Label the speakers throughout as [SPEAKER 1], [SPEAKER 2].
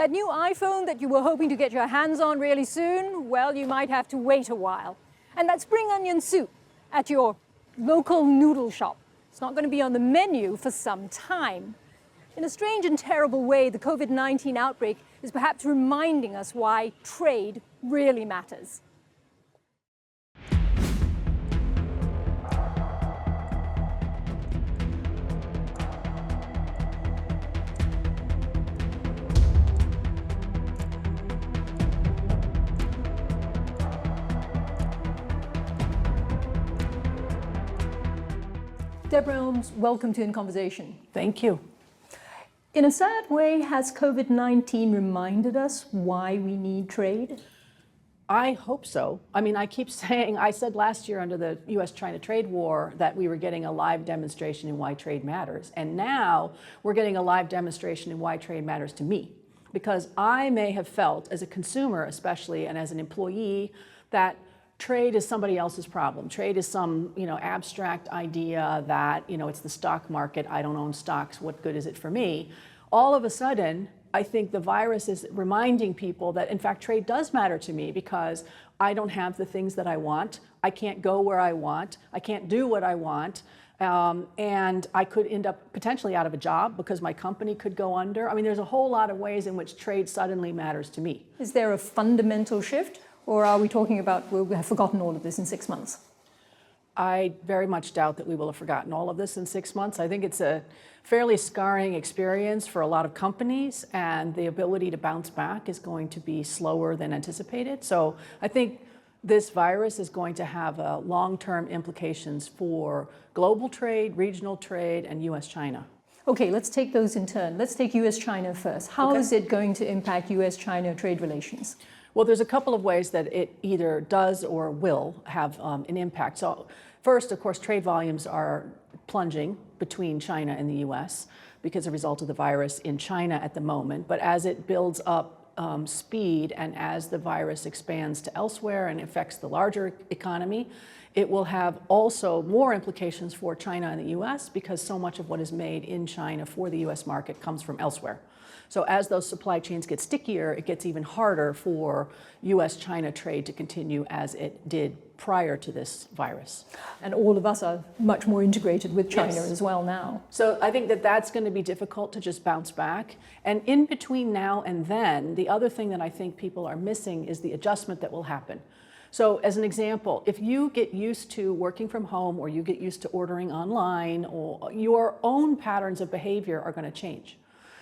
[SPEAKER 1] That new iPhone that you were hoping to get your hands on really soon, well, you might have to wait a while. And that spring onion soup at your local noodle shop, it's not going to be on the menu for some time. In a strange and terrible way, the COVID-19 outbreak is perhaps reminding us why trade really matters. Deborah Elms, welcome to In Conversation.
[SPEAKER 2] Thank you.
[SPEAKER 1] In a sad way, has COVID-19 reminded us why we need trade?
[SPEAKER 2] I hope so. I mean, I keep saying, I said last year under the US-China trade war that we were getting a live demonstration in why trade matters. And now we're getting a live demonstration in why trade matters to me. Because I may have felt, as a consumer especially, and as an employee, that trade is somebody else's problem. Trade is some, abstract idea that, it's the stock market. I don't own stocks. What good is it for me? All of a sudden, I think the virus is reminding people that, in fact, trade does matter to me because I don't have the things that I want. I can't go where I want. I can't do what I want. And I could end up potentially out of a job because my company could go under. I mean, there's a whole lot of ways in which trade suddenly matters to me.
[SPEAKER 1] Is there a fundamental shift? Or are we talking about we'll have forgotten all of this in 6 months?
[SPEAKER 2] I very much doubt that we will have forgotten all of this in 6 months. I think it's a fairly scarring experience for a lot of companies, and the ability to bounce back is going to be slower than anticipated. So I think this virus is going to have long-term implications for global trade, regional trade, and US-China.
[SPEAKER 1] Okay, let's take those in turn. Let's take US-China first. How is it going to impact US-China trade relations?
[SPEAKER 2] Well, there's a couple of ways that it either does or will have an impact. So first, of course, trade volumes are plunging between China and the US because of the result of the virus in China at the moment. But as it builds up speed and as the virus expands to elsewhere and affects the larger economy, it will have also more implications for China and the US because so much of what is made in China for the US market comes from elsewhere. So as those supply chains get stickier, it gets even harder for US-China trade to continue as it did prior to this virus.
[SPEAKER 1] And all of us are much more integrated with China
[SPEAKER 2] Yes.
[SPEAKER 1] as well now.
[SPEAKER 2] So I think that that's going to be difficult to just bounce back. And in between now and then, the other thing that I think people are missing is the adjustment that will happen. So as an example, if you get used to working from home or you get used to ordering online, or your own patterns of behavior are going to change.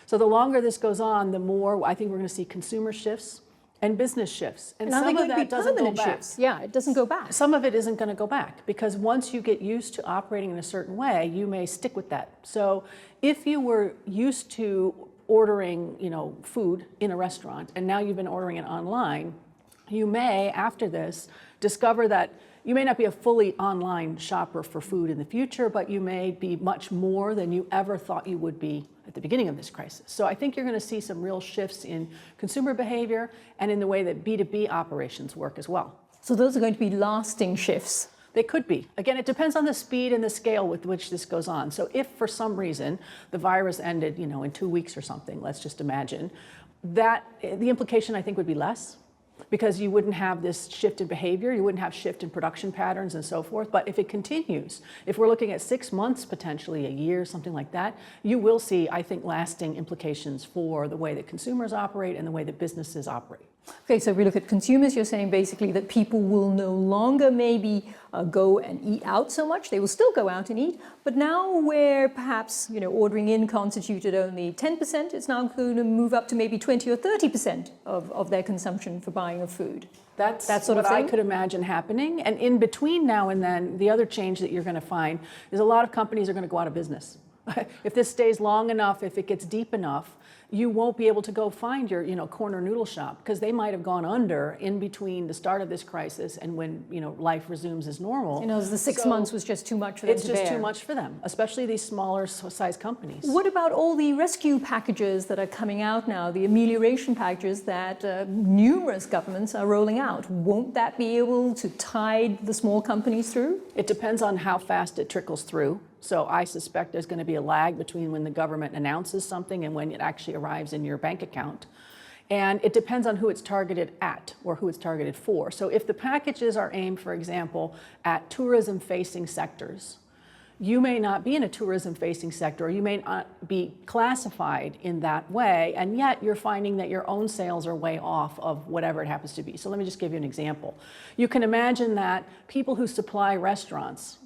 [SPEAKER 2] So the longer this goes on, the more I think we're going to see consumer shifts and business shifts. And some of that doesn't go back.
[SPEAKER 1] Shifts. Yeah, it doesn't go back.
[SPEAKER 2] Some of it isn't going to go back because once you get used to operating in a certain way, you may stick with that. So if you were used to ordering, food in a restaurant and now you've been ordering it online, you may, after this, discover that you may not be a fully online shopper for food in the future, but you may be much more than you ever thought you would be at the beginning of this crisis. So I think you're going to see some real shifts in consumer behavior and in the way that B2B operations work as well.
[SPEAKER 1] So those are going to be lasting shifts.
[SPEAKER 2] They could be. Again, it depends on the speed and the scale with which this goes on. So if for some reason the virus ended, in 2 weeks or something, let's just imagine, that the implication I think would be less. Because you wouldn't have this shift in behavior, you wouldn't have shift in production patterns and so forth. But if it continues, if we're looking at 6 months, potentially a year, something like that, you will see, I think, lasting implications for the way that consumers operate and the way that businesses operate.
[SPEAKER 1] Okay, so if we look at consumers, you're saying basically that people will no longer maybe go and eat out so much. They will still go out and eat, but now where perhaps ordering in constituted only 10%, it's now going to move up to maybe 20 or 30% of their consumption for buying of food.
[SPEAKER 2] That's
[SPEAKER 1] that sort of
[SPEAKER 2] what
[SPEAKER 1] thing?
[SPEAKER 2] I could imagine happening. And in between now and then, the other change that you're going to find is a lot of companies are going to go out of business. If this stays long enough, if it gets deep enough, you won't be able to go find your corner noodle shop because they might have gone under in between the start of this crisis and when life resumes as normal.
[SPEAKER 1] The 6 months was just too much for them to bear.
[SPEAKER 2] It's just too much for them, especially these smaller size companies.
[SPEAKER 1] What about all the rescue packages that are coming out now, the amelioration packages that numerous governments are rolling out? Won't that be able to tide the small companies through?
[SPEAKER 2] It depends on how fast it trickles through. So I suspect there's going to be a lag between when the government announces something and when it actually arrives in your bank account. And it depends on who it's targeted at or who it's targeted for. So if the packages are aimed, for example, at tourism-facing sectors, you may not be in a tourism-facing sector, or you may not be classified in that way, and yet you're finding that your own sales are way off of whatever it happens to be. So let me just give you an example. You can imagine that people who supply restaurants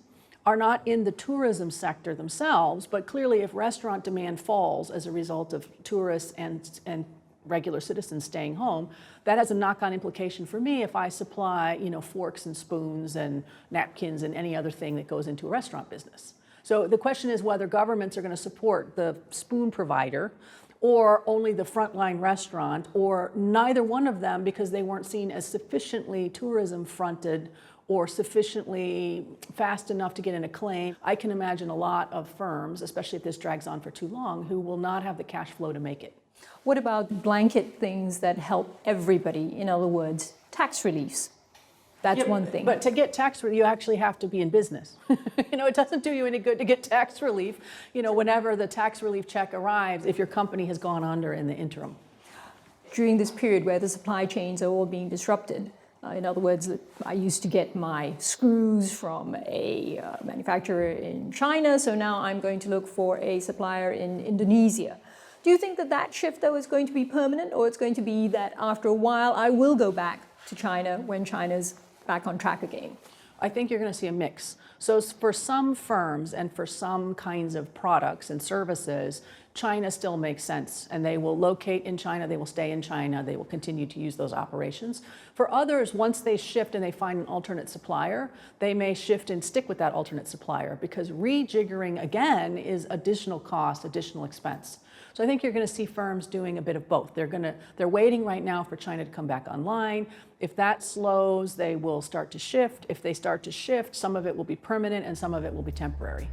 [SPEAKER 2] are not in the tourism sector themselves, but clearly if restaurant demand falls as a result of tourists and regular citizens staying home, that has a knock-on implication for me if I supply, forks and spoons and napkins and any other thing that goes into a restaurant business. So the question is whether governments are going to support the spoon provider or only the frontline restaurant, or neither one of them because they weren't seen as sufficiently tourism-fronted or sufficiently fast enough to get in a claim. I can imagine a lot of firms, especially if this drags on for too long, who will not have the cash flow to make it.
[SPEAKER 1] What about blanket things that help everybody? In other words, tax reliefs. That's one thing.
[SPEAKER 2] But to get tax relief, you actually have to be in business. It doesn't do you any good to get tax relief, whenever the tax relief check arrives, if your company has gone under in the interim.
[SPEAKER 1] During this period where the supply chains are all being disrupted, in other words, I used to get my screws from a manufacturer in China, so now I'm going to look for a supplier in Indonesia. Do you think that that shift, though, is going to be permanent, or it's going to be that after a while I will go back to China when China's back on track again?
[SPEAKER 2] I think you're going to see a mix. So for some firms and for some kinds of products and services, China still makes sense, and they will locate in China, they will stay in China, they will continue to use those operations. For others, once they shift and they find an alternate supplier, they may shift and stick with that alternate supplier, because rejiggering again is additional cost, additional expense. So I think you're going to see firms doing a bit of both. They're waiting right now for China to come back online. If that slows, they will start to shift. If they start to shift, some of it will be permanent and some of it will be temporary.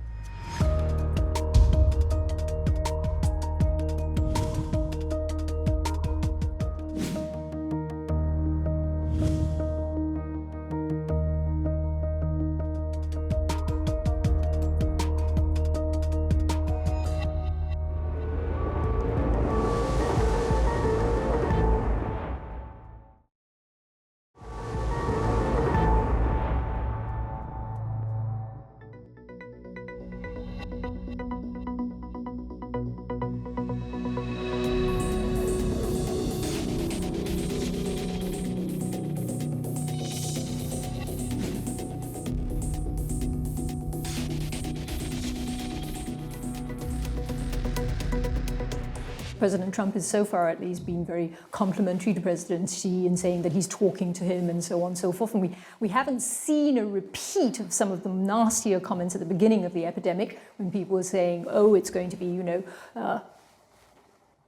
[SPEAKER 1] President Trump has so far at least been very complimentary to President Xi in saying that he's talking to him and so on and so forth. And we haven't seen a repeat of some of the nastier comments at the beginning of the epidemic when people were saying, oh, it's going to be,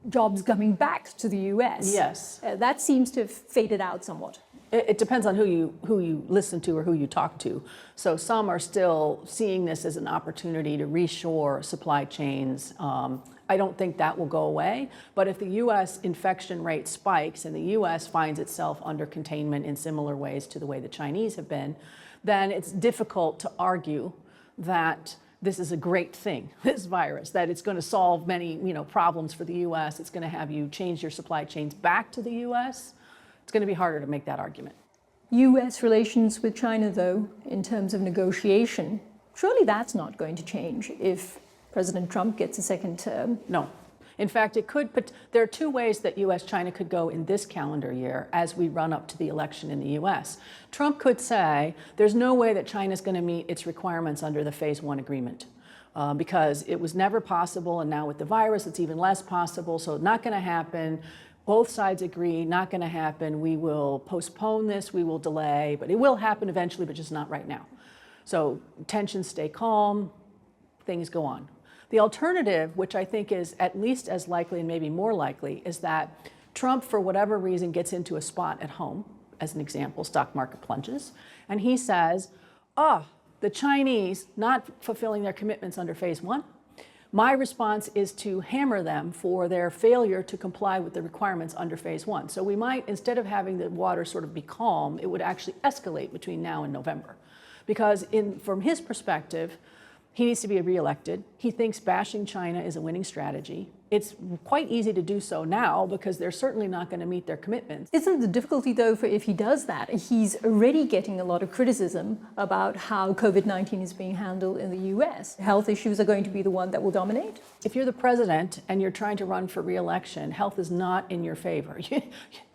[SPEAKER 1] jobs coming back to the US.
[SPEAKER 2] Yes.
[SPEAKER 1] That seems to have faded out somewhat.
[SPEAKER 2] It depends on who you listen to or who you talk to. So some are still seeing this as an opportunity to reshore supply chains. I don't think that will go away, but if the U.S. infection rate spikes and the U.S. finds itself under containment in similar ways to the way the Chinese have been, then it's difficult to argue that this is a great thing, this virus, that it's going to solve many problems for the U.S., it's going to have you change your supply chains back to the U.S. It's going to be harder to make that argument.
[SPEAKER 1] U.S. relations with China, though, in terms of negotiation, surely that's not going to change if President Trump gets a second term.
[SPEAKER 2] No. In fact, it could, but there are two ways that U.S.-China could go in this calendar year as we run up to the election in the U.S. Trump could say there's no way that China's going to meet its requirements under the Phase 1 agreement because it was never possible, and now with the virus it's even less possible, so not going to happen. Both sides agree, not going to happen. We will postpone this, we will delay, but it will happen eventually, but just not right now. So tensions stay calm, things go on. The alternative, which I think is at least as likely and maybe more likely, is that Trump, for whatever reason, gets into a spot at home, as an example, stock market plunges, and he says, the Chinese not fulfilling their commitments under Phase 1, my response is to hammer them for their failure to comply with the requirements under Phase 1. So we might, instead of having the water sort of be calm, it would actually escalate between now and November. Because from his perspective, he needs to be reelected. He thinks bashing China is a winning strategy. It's quite easy to do so now because they're certainly not going to meet their commitments.
[SPEAKER 1] Isn't the difficulty, though, for if he does that, he's already getting a lot of criticism about how COVID-19 is being handled in the US. Health issues are going to be the one that will dominate?
[SPEAKER 2] If you're the president and you're trying to run for re-election, health is not in your favor.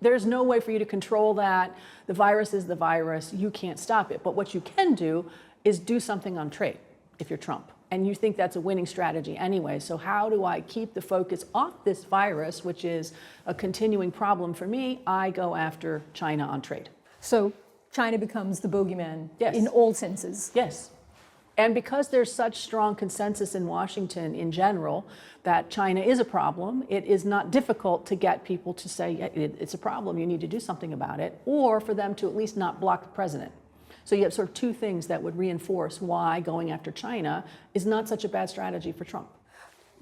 [SPEAKER 2] There's no way for you to control that. The virus is the virus. You can't stop it. But what you can do is do something on trade if you're Trump. And you think that's a winning strategy anyway. So how do I keep the focus off this virus, which is a continuing problem for me? I go after China on trade.
[SPEAKER 1] So China becomes the bogeyman
[SPEAKER 2] Yes.
[SPEAKER 1] in all senses.
[SPEAKER 2] Yes. And because there's such strong consensus in Washington in general that China is a problem, it is not difficult to get people to say, yeah, it's a problem, you need to do something about it, or for them to at least not block the president. So you have sort of two things that would reinforce why going after China is not such a bad strategy for Trump.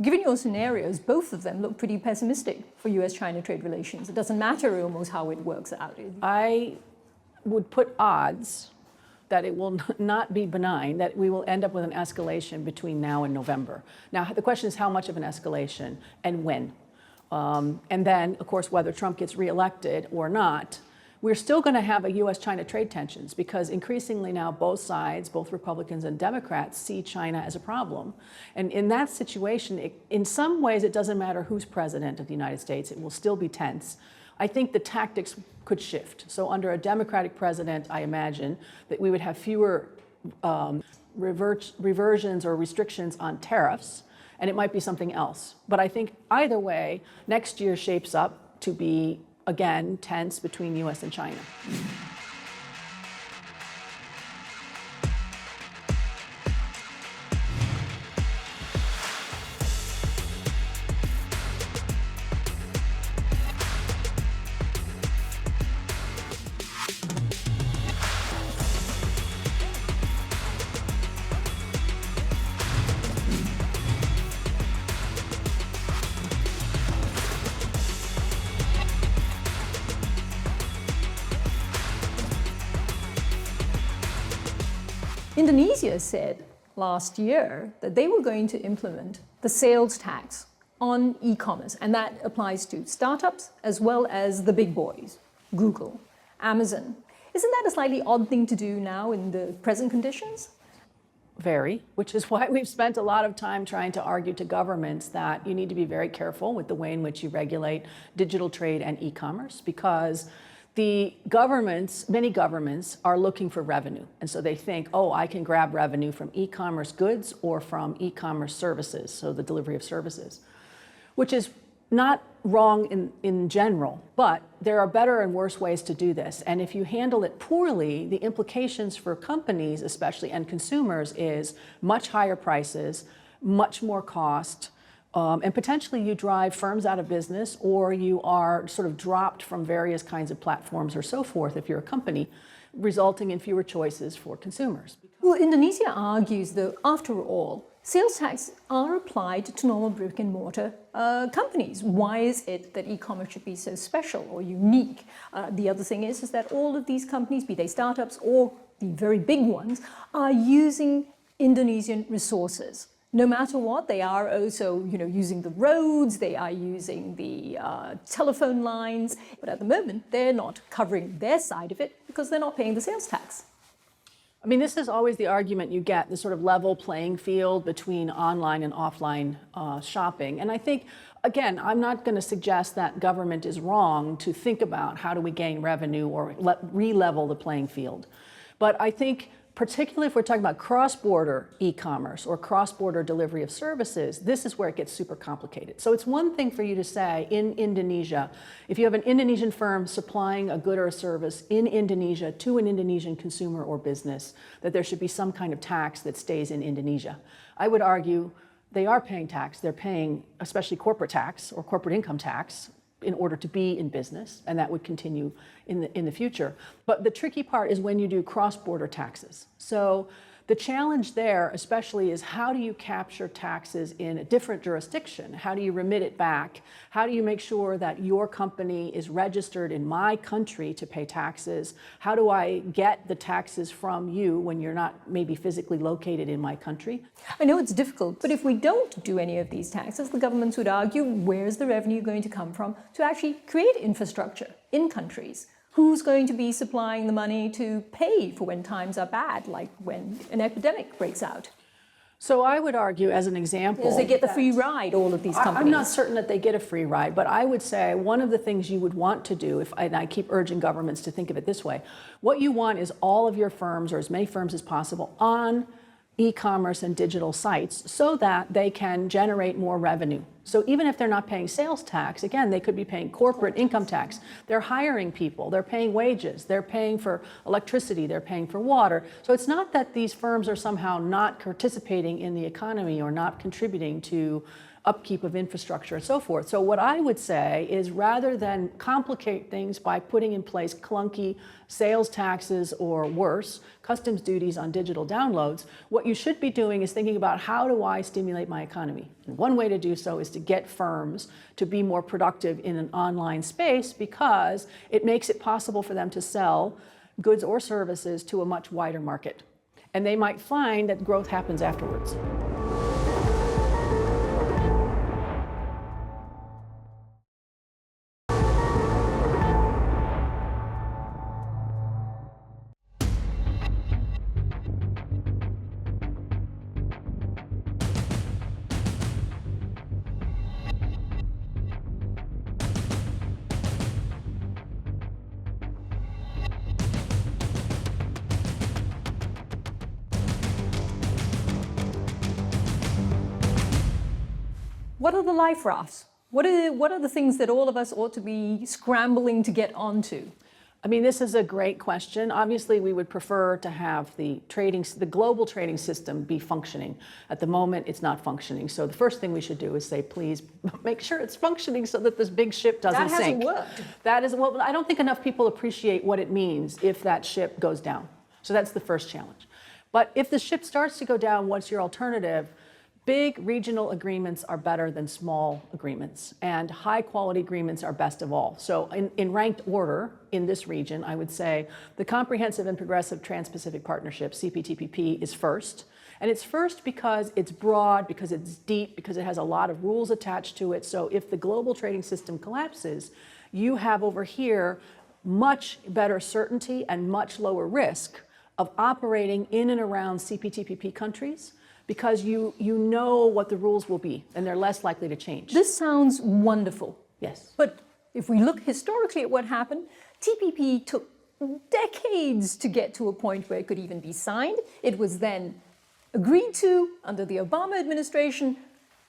[SPEAKER 1] Given your scenarios, both of them look pretty pessimistic for US-China trade relations. It doesn't matter almost how it works out.
[SPEAKER 2] I would put odds that it will not be benign, that we will end up with an escalation between now and November. Now, the question is how much of an escalation and when. And then, of course, whether Trump gets reelected or not, we're still going to have a US-China trade tensions because increasingly now both sides, both Republicans and Democrats, see China as a problem. And in that situation, in some ways, it doesn't matter who's president of the United States, it will still be tense. I think the tactics could shift. So under a Democratic president, I imagine that we would have fewer reversions or restrictions on tariffs, and it might be something else. But I think either way, next year shapes up to be, again, tense between US and China.
[SPEAKER 1] Indonesia said last year that they were going to implement the sales tax on e-commerce, and that applies to startups as well as the big boys, Google, Amazon. Isn't that a slightly odd thing to do now in the present conditions?
[SPEAKER 2] Very, which is why we've spent a lot of time trying to argue to governments that you need to be very careful with the way in which you regulate digital trade and e-commerce, because the governments, many governments, are looking for revenue. And so they think, oh, I can grab revenue from e-commerce goods or from e-commerce services, so the delivery of services, which is not wrong in general, but there are better and worse ways to do this. And if you handle it poorly, the implications for companies, especially, and consumers is much higher prices, much more cost, and potentially you drive firms out of business, or you are sort of dropped from various kinds of platforms or so forth if you're a company, resulting in fewer choices for consumers.
[SPEAKER 1] Well, Indonesia argues, though, after all, sales tax are applied to normal brick and mortar companies. Why is it that e-commerce should be so special or unique? The other thing is that all of these companies, be they startups or the very big ones, are using Indonesian resources. No matter what, they are also, using the roads, they are using the telephone lines, but at the moment, they're not covering their side of it because they're not paying the sales tax.
[SPEAKER 2] I mean, this is always the argument you get, the sort of level playing field between online and offline shopping. And I think, again, I'm not going to suggest that government is wrong to think about how do we gain revenue or re-level the playing field. But I think, particularly if we're talking about cross-border e-commerce or cross-border delivery of services, this is where it gets super complicated. So it's one thing for you to say in Indonesia, if you have an Indonesian firm supplying a good or a service in Indonesia to an Indonesian consumer or business, that there should be some kind of tax that stays in Indonesia. I would argue they are paying tax. They're paying especially corporate tax or corporate income tax in order to be in business, and that would continue in the future. But the tricky part is when you do cross-border taxes. So The challenge there especially is how do you capture taxes in a different jurisdiction? How do you remit it back? How do you make sure that your company is registered in my country to pay taxes? How do I get the taxes from you when you're not maybe physically located in my country?
[SPEAKER 1] I know it's difficult, but if we don't do any of these taxes, the governments would argue, where's the revenue going to come from to actually create infrastructure in countries? Who's going to be supplying the money to pay for when times are bad, like when an epidemic breaks out?
[SPEAKER 2] So I would argue, as an example,
[SPEAKER 1] Because they get the free ride, all of these companies.
[SPEAKER 2] I'm not certain that they get a free ride, but I would say one of the things you would want to do, and I keep urging governments to think of it this way, what you want is all of your firms, or as many firms as possible, on e-commerce and digital sites so that they can generate more revenue. So even if they're not paying sales tax, again, they could be paying corporate income tax. They're hiring people, they're paying wages, they're paying for electricity, they're paying for water. So it's not that these firms are somehow not participating in the economy or not contributing to upkeep of infrastructure and so forth. So what I would say is, rather than complicate things by putting in place clunky sales taxes or worse, customs duties on digital downloads, what you should be doing is thinking about, how do I stimulate my economy? And one way to do so is to get firms to be more productive in an online space, because it makes it possible for them to sell goods or services to a much wider market. And they might find that growth happens afterwards.
[SPEAKER 1] What are the life rafts? What are the things that all of us ought to be scrambling to get onto?
[SPEAKER 2] I mean, this is a great question. Obviously, we would prefer to have the global trading system be functioning. At the moment, it's not functioning. So the first thing we should do is say, please make sure it's functioning so that this big ship doesn't sink.
[SPEAKER 1] That hasn't worked.
[SPEAKER 2] That is, well, I don't think enough people appreciate what it means if that ship goes down. So that's the first challenge. But if the ship starts to go down, what's your alternative? Big regional agreements are better than small agreements, and high quality agreements are best of all. So in ranked order in this region, I would say the Comprehensive and Progressive Trans-Pacific Partnership, CPTPP, is first. And it's first because it's broad, because it's deep, because it has a lot of rules attached to it. So if the global trading system collapses, you have over here much better certainty and much lower risk of operating in and around CPTPP countries, because you know what the rules will be, and they're less likely to change.
[SPEAKER 1] This sounds wonderful.
[SPEAKER 2] Yes.
[SPEAKER 1] But if we look historically at what happened, TPP took decades to get to a point where it could even be signed. It was then agreed to under the Obama administration.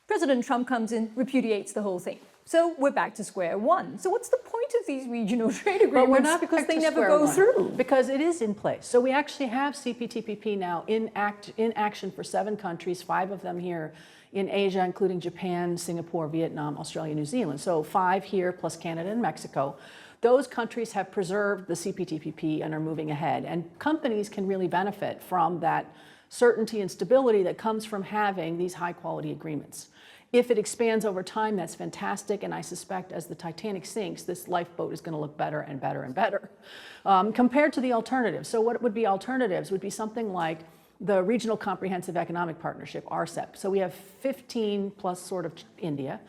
[SPEAKER 1] President Trump comes in, repudiates the whole thing. So we're back to square one. So what's the point of these regional trade agreements?
[SPEAKER 2] But we're not,
[SPEAKER 1] because they never go through.
[SPEAKER 2] Because it is in place. So we actually have CPTPP now in action for 7 countries, 5 of them here in Asia, including Japan, Singapore, Vietnam, Australia, New Zealand. So 5 here plus Canada and Mexico. Those countries have preserved the CPTPP and are moving ahead. And companies can really benefit from that certainty and stability that comes from having these high quality agreements. If it expands over time, that's fantastic, and I suspect as the Titanic sinks, this lifeboat is going to look better and better and better compared to the alternatives. So what would be alternatives would be something like the Regional Comprehensive Economic Partnership, RCEP. So we have 15 plus sort of India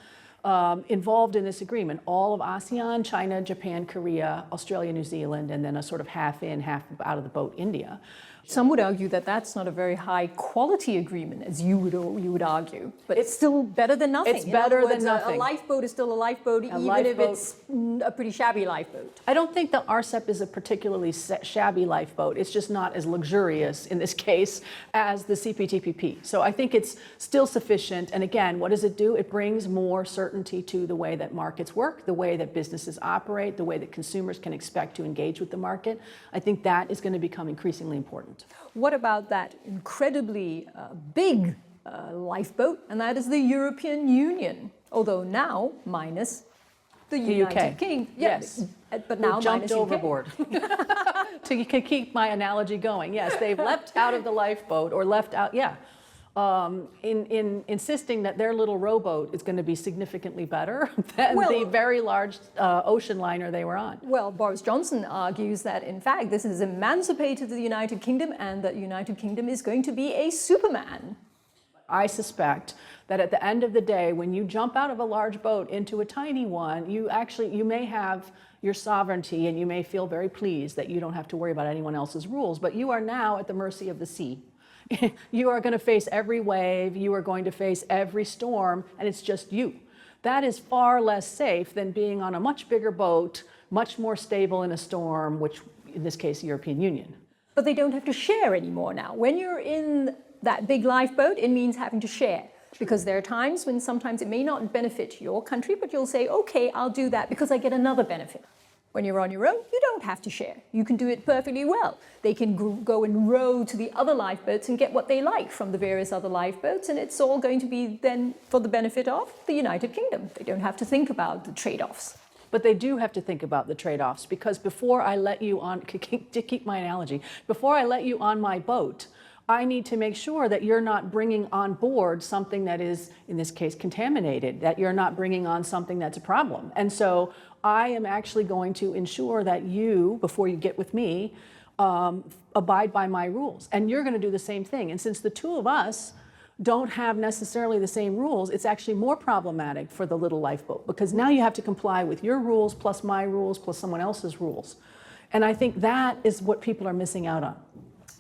[SPEAKER 2] involved in this agreement, all of ASEAN, China, Japan, Korea, Australia, New Zealand, and then a sort of half in, half out of the boat, India.
[SPEAKER 1] Some would argue that that's not a very high quality agreement, as you would argue, but it's still better than nothing.
[SPEAKER 2] It's better than nothing.
[SPEAKER 1] A lifeboat is still a lifeboat, even if it's a pretty shabby lifeboat.
[SPEAKER 2] I don't think the RCEP is a particularly shabby lifeboat. It's just not as luxurious in this case as the CPTPP. So I think it's still sufficient. And again, what does it do? It brings more certainty to the way that markets work, the way that businesses operate, the way that consumers can expect to engage with the market. I think that is going to become increasingly important.
[SPEAKER 1] What about that incredibly big lifeboat, and that is the European Union, although now minus the
[SPEAKER 2] UK.
[SPEAKER 1] United Kingdom.
[SPEAKER 2] Yes.
[SPEAKER 1] But now
[SPEAKER 2] Who jumped
[SPEAKER 1] minus UK.
[SPEAKER 2] overboard. To keep my analogy going. Yes, they've leapt out of the lifeboat or left out, in insisting that their little rowboat is going to be significantly better than the very large ocean liner they were on.
[SPEAKER 1] Well, Boris Johnson argues that, in fact, this has emancipated the United Kingdom and that the United Kingdom is going to be a Superman.
[SPEAKER 2] I suspect that at the end of the day, when you jump out of a large boat into a tiny one, you may have your sovereignty and you may feel very pleased that you don't have to worry about anyone else's rules, but you are now at the mercy of the sea. You are going to face every wave, you are going to face every storm, and it's just you. That is far less safe than being on a much bigger boat, much more stable in a storm, which in this case, the European Union.
[SPEAKER 1] But they don't have to share anymore now. When you're in that big lifeboat, it means having to share. Because there are times when sometimes it may not benefit your country, but you'll say, okay, I'll do that because I get another benefit. When you're on your own, you don't have to share. You can do it perfectly well. They can go and row to the other lifeboats and get what they like from the various other lifeboats, and it's all going to be then for the benefit of the United Kingdom. They don't have to think about the trade-offs.
[SPEAKER 2] But they do have to think about the trade-offs, because before I let you on, to keep my analogy, before I let you on my boat, I need to make sure that you're not bringing on board something that is, in this case, contaminated, that you're not bringing on something that's a problem. And so I am actually going to ensure that you, before you get with me, abide by my rules. And you're going to do the same thing. And since the two of us don't have necessarily the same rules, it's actually more problematic for the little lifeboat, because now you have to comply with your rules plus my rules plus someone else's rules. And I think that is what people are missing out on.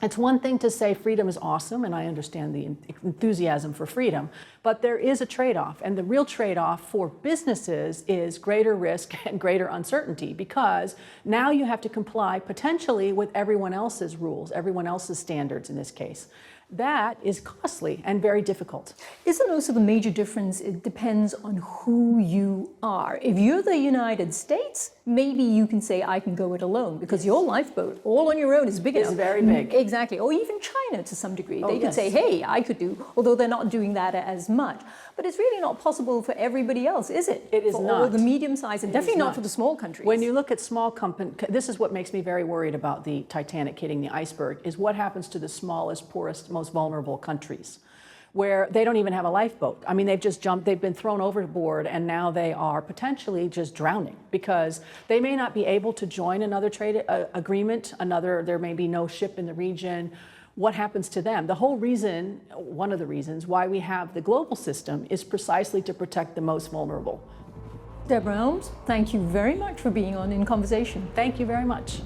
[SPEAKER 2] It's one thing to say freedom is awesome, and I understand the enthusiasm for freedom, but there is a trade-off, and the real trade-off for businesses is greater risk and greater uncertainty, because now you have to comply potentially with everyone else's rules, everyone else's standards in this case. That is costly and very difficult.
[SPEAKER 1] Isn't also the major difference, it depends on who you are. If you're the United States, maybe you can say, I can go it alone, because your lifeboat all on your own is big enough.
[SPEAKER 2] It's very big.
[SPEAKER 1] Exactly. Or even China to some degree. They could
[SPEAKER 2] yes.
[SPEAKER 1] say, hey, I could do, although they're not doing that as much. But it's really not possible for everybody else, is it?
[SPEAKER 2] It is
[SPEAKER 1] for
[SPEAKER 2] not.
[SPEAKER 1] all the medium-sized, and definitely not for the small countries.
[SPEAKER 2] When you look at small companies, this is what makes me very worried about the Titanic hitting the iceberg, is what happens to the smallest, poorest, most vulnerable countries, where they don't even have a lifeboat. I mean, they've just jumped, they've been thrown overboard, and now they are potentially just drowning, because they may not be able to join another trade agreement, there may be no ship in the region. What happens to them? The whole reason, one of the reasons why we have the global system is precisely to protect the most vulnerable.
[SPEAKER 1] Deborah Elms, thank you very much for being on In Conversation.
[SPEAKER 2] Thank you very much.